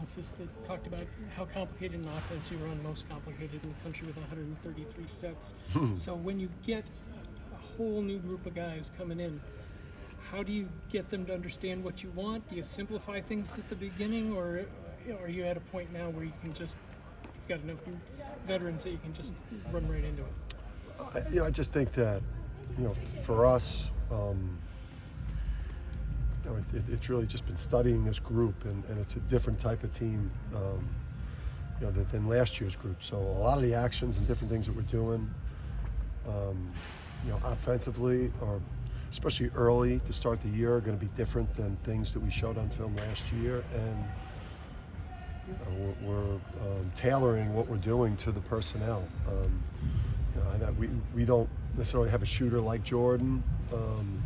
analysis that talked about how complicated an offense you run, most complicated in the country with 133 sets. So when you get a whole new group of guys coming in, how do you get them to understand what you want? Do you simplify things at the beginning, or are you at a point now where you can just, you've got enough veterans that you can just run right into it? I just think that, for us, it's really just been studying this group, and it's a different type of team, than last year's group. So a lot of the actions and different things that we're doing, offensively, or especially early to start the year, are going to be different than things that we showed on film last year, and we're tailoring what we're doing to the personnel. We don't necessarily have a shooter like Jordan, and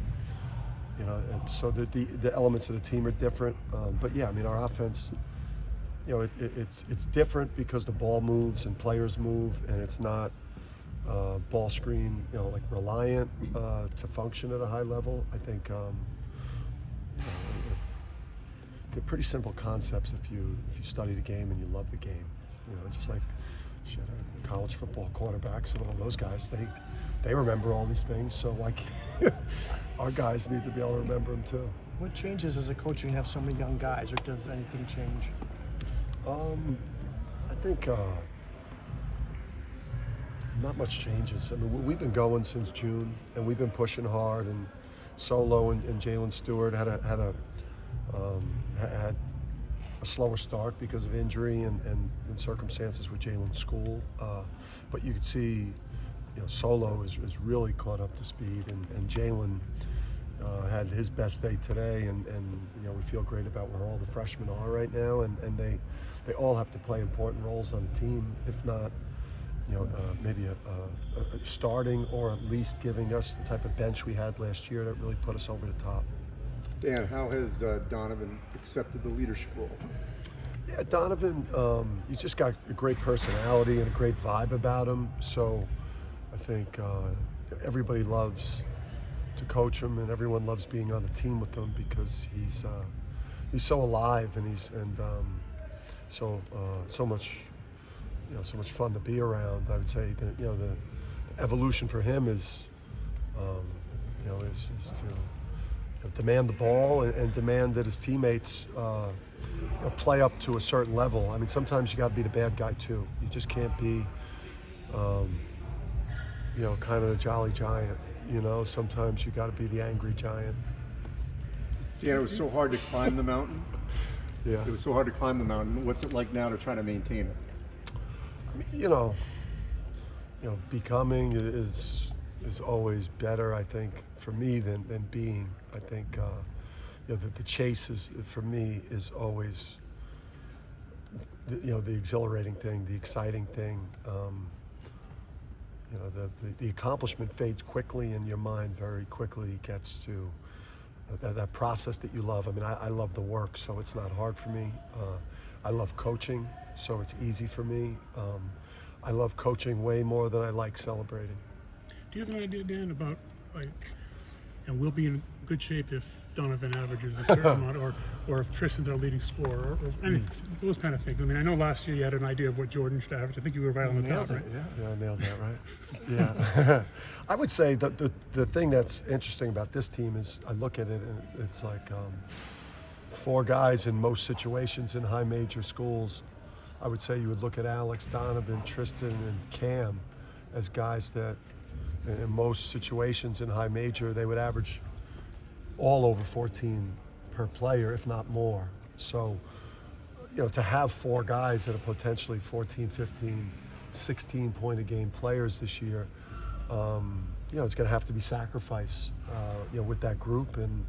so the elements of the team are different. But yeah, our offense, it's different because the ball moves and players move, and it's not ball screen, like reliant to function at a high level. I think they're pretty simple concepts if you study the game and you love the game. Just like college football quarterbacks and all those guys, they remember all these things. So our guys need to be able to remember them too. What changes as a coach when you have so many young guys, or does anything change? I think not much changes. We've been going since June, and we've been pushing hard. And Solo and Jalen Stewart had a slower start because of injury and circumstances with Jalen's school. But you could see, Solo is really caught up to speed, and Jalen had his best day today, and we feel great about where all the freshmen are right now, and they all have to play important roles on the team, if not maybe a starting, or at least giving us the type of bench we had last year that really put us over the top. Dan, how has Donovan accepted the leadership role? Yeah, Donovan, he's just got a great personality and a great vibe about him. So I think everybody loves to coach him, and everyone loves being on the team with him because he's so alive, and so much fun to be around. I would say that the evolution for him is to demand the ball and demand that his teammates play up to a certain level. Sometimes you got to be the bad guy too. You just can't be kind of a jolly giant. Sometimes you got to be the angry giant. Dan, it was so hard to climb the mountain. Yeah. It was so hard to climb the mountain. What's it like now to try to maintain it? Becoming is always better, I think, for me than being. I think the chase is, for me, is always the exhilarating thing, the exciting thing. The accomplishment fades quickly, and your mind very quickly gets to that process that you love. I love the work, so it's not hard for me. I love coaching, so it's easy for me. I love coaching way more than I like celebrating. Do you have an idea, Dan, about we'll be in good shape if Donovan averages a certain amount, or if Tristan's our leading scorer, or any those kind of things? I know last year you had an idea of what Jordan should average. I think you were right on the top, right? Yeah, I nailed that, right? Yeah. I would say that the thing that's interesting about this team is I look at it and it's like 4 guys in most situations in high major schools. I would say you would look at Alex, Donovan, Tristan, and Cam as guys that in most situations in high major, they would average all over 14 per player, if not more. So, to have 4 guys that are potentially 14, 15, 16 point a game players this year, it's going to have to be sacrifice, with that group, and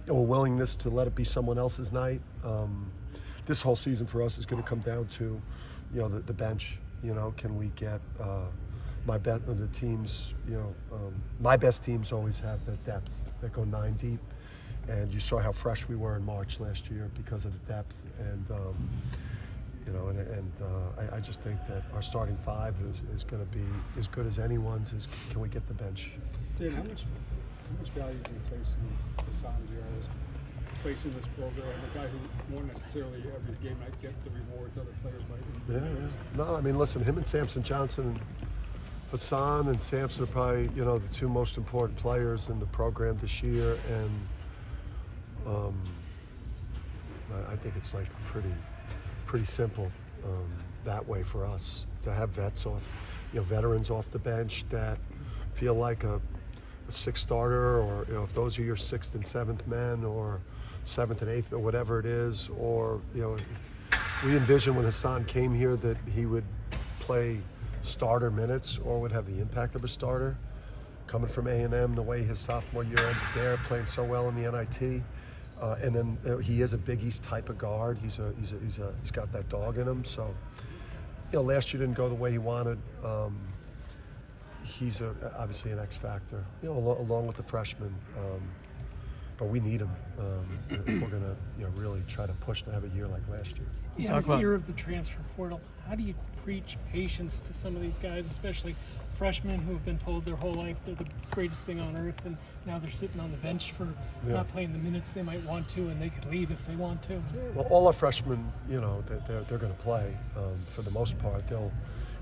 a willingness to let it be someone else's night. This whole season for us is going to come down to, the bench. Can we get my bet of the teams? My best teams always have that depth that go 9 deep, and you saw how fresh we were in March last year because of the depth. And I just think that our starting 5 is going to be as good as anyone's. Can we get the bench? Dan, how much value do you place in Hassan Diarra's place in this program, a guy who won't necessarily every game might get the rewards other players might. Yeah. No, I mean, listen, him and Samson Johnson and Hassan and Samson are probably, the two most important players in the program this year, and I think it's like pretty simple that way for us to have veterans off the bench that feel like a sixth starter, or if those are your sixth and seventh men, or seventh and eighth, or whatever it is, or we envisioned when Hassan came here that he would play starter minutes or would have the impact of a starter. Coming from A&M, the way his sophomore year ended there, playing so well in the NIT, and then he is a Big East type of guard. He's got that dog in him. So, last year didn't go the way he wanted. He's obviously an X factor, along with the freshmen. But we need him if we're going to really try to push to have a year like last year. Yeah, this year of the transfer portal, how do you preach patience to some of these guys, especially freshmen who have been told their whole life they're the greatest thing on earth, and now they're sitting on the bench for not playing the minutes they might want to, and they could leave if they want to? Well, all our freshmen, they're going to play for the most part.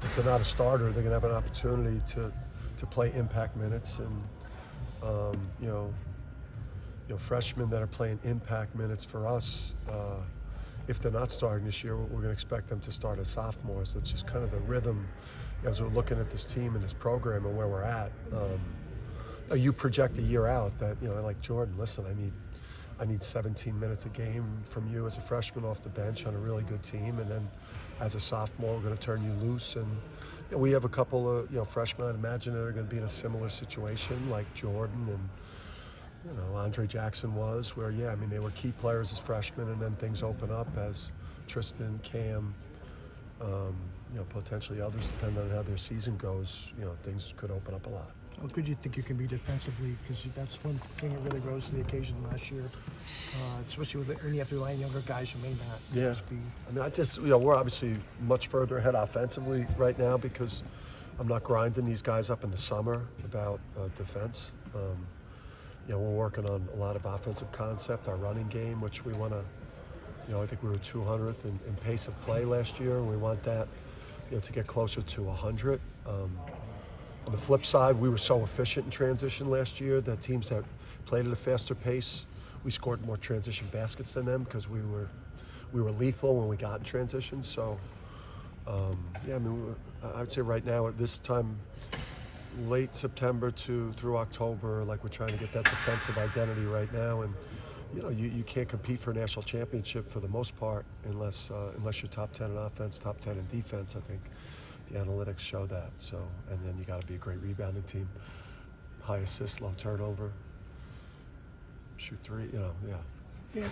If they're not a starter, they're going to have an opportunity to play impact minutes, and freshmen that are playing impact minutes for us, if they're not starting this year, we're going to expect them to start as sophomores. It's just kind of the rhythm as we're looking at this team and this program and where we're at. You project a year out that, like Jordan, listen, I need 17 minutes a game from you as a freshman off the bench on a really good team, and then as a sophomore, we're going to turn you loose. And we have a couple of freshmen, I'd imagine, that are going to be in a similar situation, like Jordan and Andre Jackson was, where they were key players as freshmen, and then things open up as Tristan, Cam, potentially others, depending on how their season goes. Things could open up a lot. How good you think you can be defensively? Because that's one thing that really rose to the occasion last year, especially when you have to rely on younger guys who may not. be. We're obviously much further ahead offensively right now because I'm not grinding these guys up in the summer about defense. We're working on a lot of offensive concept, our running game, which we want to, I think we were 200th in pace of play last year, and we want that, to get closer to 100. On the flip side, we were so efficient in transition last year that teams that played at a faster pace, we scored more transition baskets than them because we were lethal when we got in transition. So, I would say right now at this time, late September through October, like we're trying to get that defensive identity right now, and you can't compete for a national championship for the most part unless you're top 10 in offense, top 10 in defense. I think the analytics show that. So, and then you got to be a great rebounding team, high assist, low turnover, shoot three. Dan,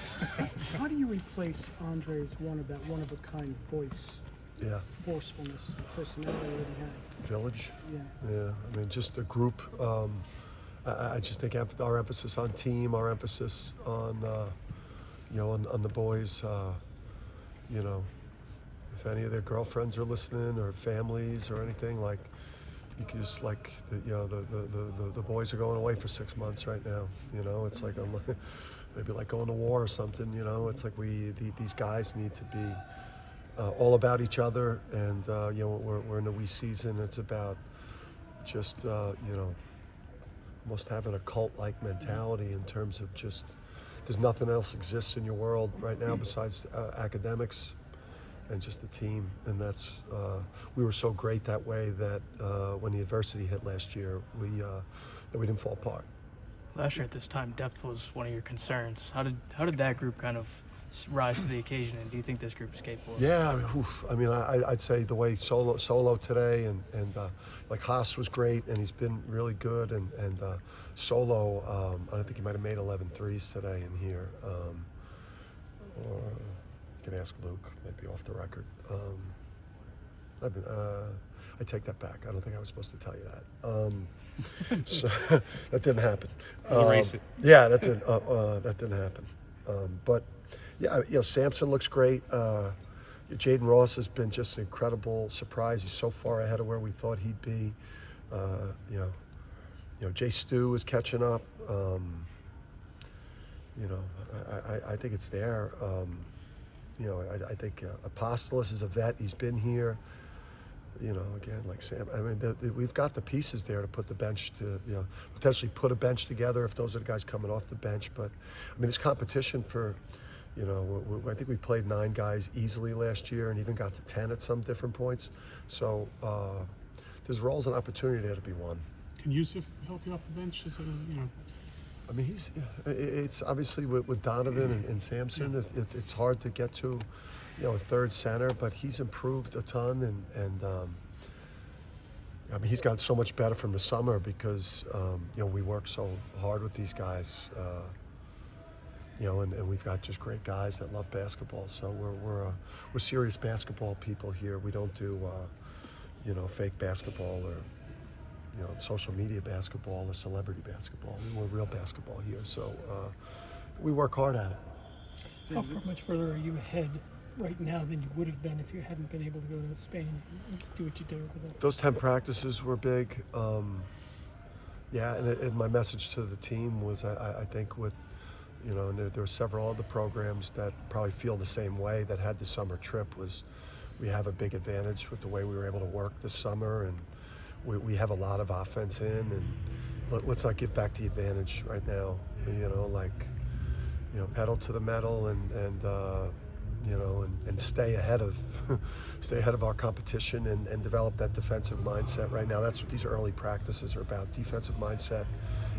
how do you replace Andre's one of a kind voice? Yeah. Forcefulness, personality that he had. Village. Yeah. I mean, just a group. I just think our emphasis on team, our emphasis on, on the boys. If any of their girlfriends are listening or families or anything, like, you can just the boys are going away for 6 months right now. It's like maybe like going to war or something. It's like these guys need to be. All about each other, and we're in the wee season. It's about just almost having a cult-like mentality in terms of just there's nothing else exists in your world right now besides academics and just the team. And that's we were so great that way that when the adversity hit last year, we didn't fall apart. Last year at this time, depth was one of your concerns. How did that group kind of rise to the occasion, and do you think this group is capable? Yeah, I'd say the way Solo today and like Haas was great, and he's been really good, and Solo, I think he might have made 11 threes today in here, or you can ask Luke, maybe off the record. I take that back. I don't think I was supposed to tell you that. So that didn't happen. Erase it. Yeah, that didn't happen. But yeah, Samson looks great. Jaden Ross has been just an incredible surprise. He's so far ahead of where we thought he'd be. Jay Stu is catching up. you know, I think it's there. You know, I think Apostolos is a vet. He's been here. You know, again, like Sam, I mean, we've got the pieces there to put the bench to, you know, potentially put a bench together if those are the guys coming off the bench. But, I mean, it's competition for, you know, I think we played 9 guys easily last year and even got to 10 at some different points. So there's roles and opportunity there to be won. Can Yusuf help you off the bench? You know, I mean, it's obviously with Donovan and Sampson, it's hard to get to, you know, a third center, but he's improved a ton, and I mean, he's gotten so much better from the summer because, you know, we work so hard with these guys, you know, and we've got just great guys that love basketball. So we're serious basketball people here. We don't do, you know, fake basketball or, you know, social media basketball or celebrity basketball. We're real basketball here, so we work hard at it. How much further are you ahead right now than you would have been if you hadn't been able to go to Spain and do what you did over there? Those 10 practices were big. Yeah, and my message to the team was I think with, you know, and there were several other programs that probably feel the same way that had the summer trip, was we have a big advantage with the way we were able to work this summer, and we have a lot of offense in, and let's not give back the advantage right now. You know, like, you know, pedal to the metal and you know, and stay ahead of our competition and develop that defensive mindset right now. That's what these early practices are about: defensive mindset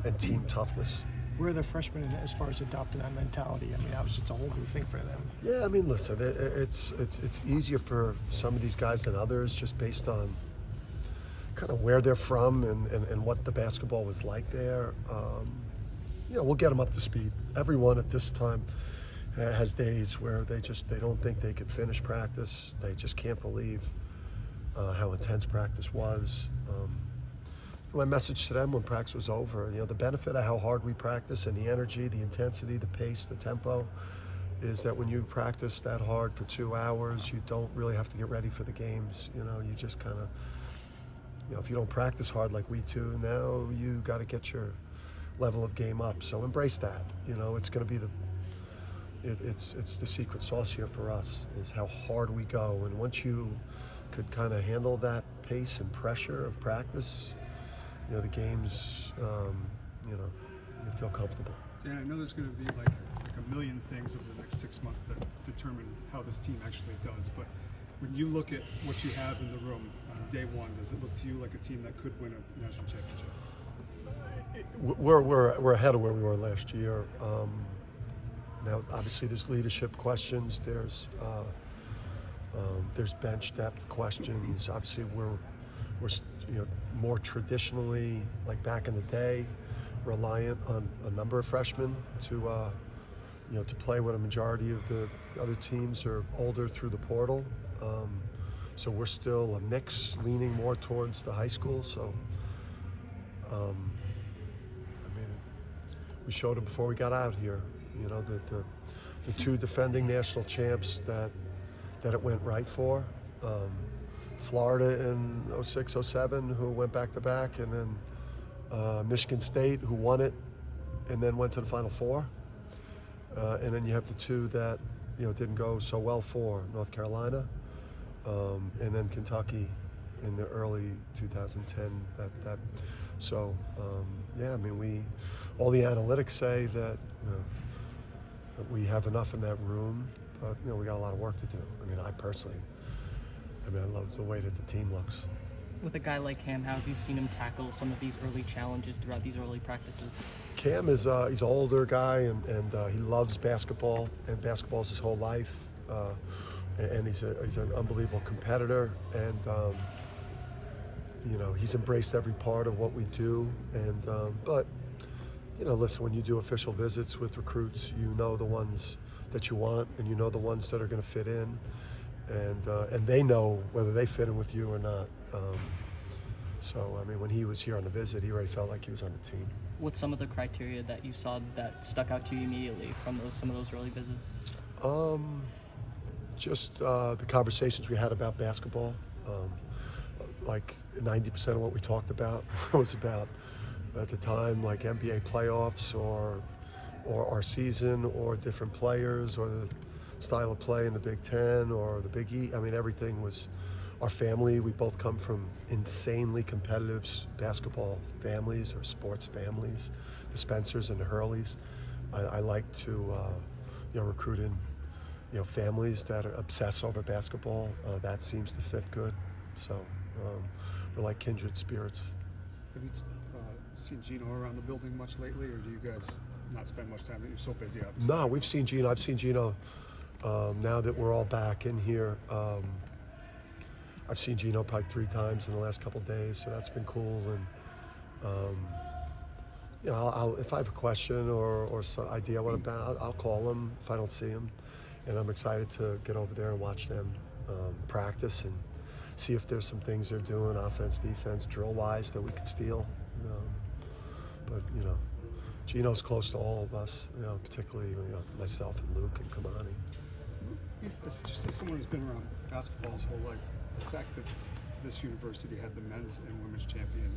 and team toughness. Where are the freshmen as far as adopting that mentality? I mean, obviously it's a whole new thing for them. Yeah, I mean, listen, it's easier for some of these guys than others, just based on kind of where they're from and what the basketball was like there. You know, we'll get them up to speed. Everyone at this time has days where they don't think they could finish practice. They just can't believe how intense practice was. My message to them when practice was over, you know, the benefit of how hard we practice and the energy, the intensity, the pace, the tempo, is that when you practice that hard for 2 hours, you don't really have to get ready for the games. You know, you just kind of, you know, if you don't practice hard like we do now, you got to get your level of game up. So embrace that. You know, it's going to be it's the secret sauce here for us, is how hard we go. And once you could kind of handle that pace and pressure of practice, you know, the games, you know, you feel comfortable. Dan, I know there's going to be like a million things over the next 6 months that determine how this team actually does, but when you look at what you have in the room on day one, does it look to you like a team that could win a national championship? We're ahead of where we were last year. Now, obviously, there's leadership questions. There's bench depth questions. Obviously, we're you know, more traditionally, like back in the day, reliant on a number of freshmen to you know, to play when a majority of the other teams are older through the portal. So we're still a mix, leaning more towards the high school. So, I mean, we showed it before we got out here. You know, the 2 defending national champs that it went right for. Florida in 06, 07, who went back-to-back, and then Michigan State, who won it and then went to the Final Four. And then you have the 2 that, you know, didn't go so well for, North Carolina, and then Kentucky in the early 2010. So, yeah, I mean, all the analytics say that, you know, that we have enough in that room, but, you know, we got a lot of work to do. I mean, I love the way that the team looks. With a guy like Cam, how have you seen him tackle some of these early challenges throughout these early practices? Cam is he's an older guy, and he loves basketball, and basketball's his whole life, and he's an unbelievable competitor, and you know, he's embraced every part of what we do, and but you know, listen, when you do official visits with recruits, you know the ones that you want, and you know the ones that are going to fit in. And they know whether they fit in with you or not. So, I mean, when he was here on the visit, he already felt like he was on the team. What's some of the criteria that you saw that stuck out to you immediately from some of those early visits? Just the conversations we had about basketball. Like 90% of what we talked about was about, at the time, like NBA playoffs or or our season, or different players, or the style of play in the Big Ten or the Big East. I mean, everything was our family. We both come from insanely competitive basketball families or sports families, the Spencers and the Hurleys. I like to recruit in families that are obsess over basketball. That seems to fit good. So we're like kindred spirits. Have you seen Gino around the building much lately, or do you guys not spend much time? You're so busy, obviously. No, we've seen Gino. I've seen Gino now that we're all back in here. I've seen Gino probably 3 times in the last couple of days, so that's been cool. And I'll if I have a question or some idea what about, I'll call him if I don't see him. And I'm excited to get over there and watch them practice and see if there's some things they're doing, offense, defense, drill-wise, that we can steal. But Gino's close to all of us, particularly myself and Luke and Kamani. It's just as someone who's been around basketball his whole life, the fact that this university had the men's and women's champion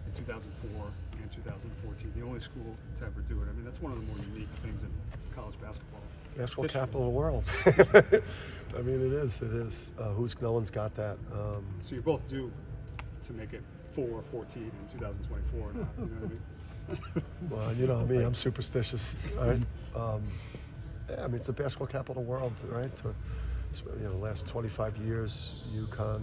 in 2004 and 2014, the only school to ever do it. I mean, that's one of the more unique things in college basketball. Basketball history. capital of the world. I mean, it is. No one's got that. So you're both due to make it 4-14 in 2024. You know what I mean? Well, you know me, I'm superstitious. Right? I mean, it's the basketball capital of the world, right? The last 25 years, UConn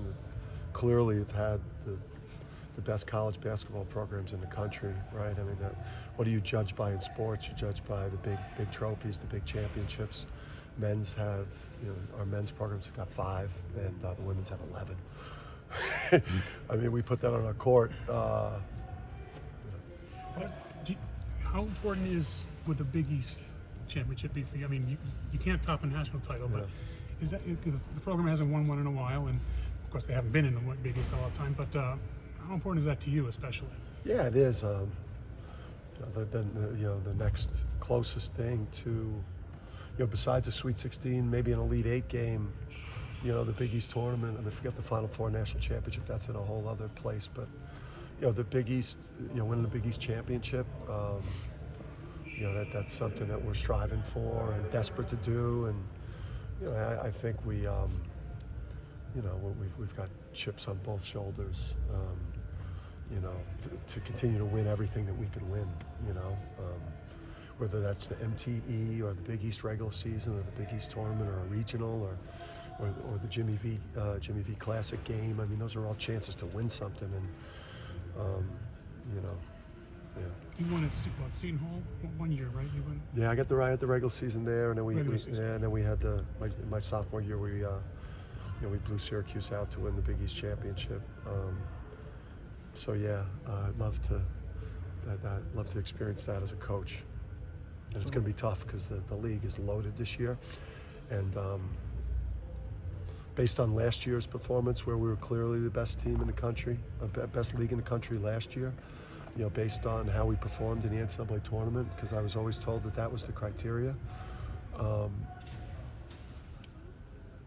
clearly have had the best college basketball programs in the country, right? I mean, what do you judge by in sports? You judge by the big trophies, the big championships. Men's have, our men's programs have got 5, and the women's have 11. I mean, we put that on our court. How important would the Big East championship be for you? I mean, you can't top a national title, but is that the program hasn't won one in a while, and of course they haven't been in the Big East all the time. But how important is that to you, especially? Yeah, it is. The next closest thing to, besides a Sweet 16, maybe an Elite 8 game, the Big East tournament. I mean, forget the Final Four national championship. That's in a whole other place. But the Big East, winning the Big East championship. That's something that we're striving for and desperate to do. And I think we've got chips on both shoulders. To continue to win everything that we can win. Whether that's the MTE or the Big East regular season or the Big East tournament or a regional or the Jimmy V Classic game. I mean, those are all chances to win something. And yeah. You won at Seton Hall one year, right? You won. Yeah, I got the regular season there, and then we had my sophomore year. We blew Syracuse out to win the Big East championship. So yeah, I'd love to experience that as a coach. And it's going to be tough because the league is loaded this year, and based on last year's performance, where we were clearly the best team in the country, best league in the country last year. Based on how we performed in the NCAA tournament, because I was always told that was the criteria.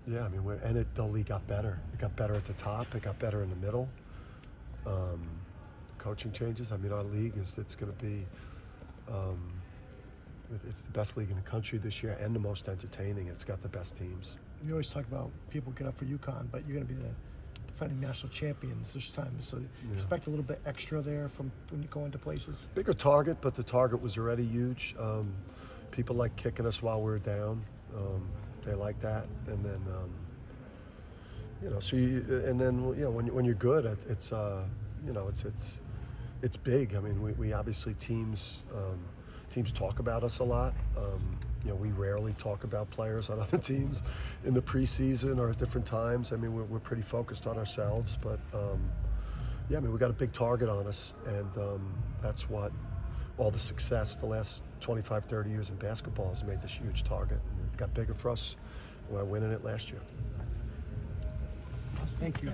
The league got better. It got better at the top. It got better in the middle. Coaching changes. I mean, our league it's going to be, it's the best league in the country this year and the most entertaining. It's got the best teams. You always talk about people get up for UConn, but you're going to be the defending national champions this time. So expect a little bit extra there from when you go into places. Bigger target, but the target was already huge. People like kicking us while we're down. They like that, and then when you're good, it's big. I mean, we obviously teams talk about us a lot. We rarely talk about players on other teams in the preseason or at different times. I mean, we're pretty focused on ourselves, but we got a big target on us, and that's what all the success the last 25, 30 years in basketball has made this huge target. And it got bigger for us by winning it last year. Thank you.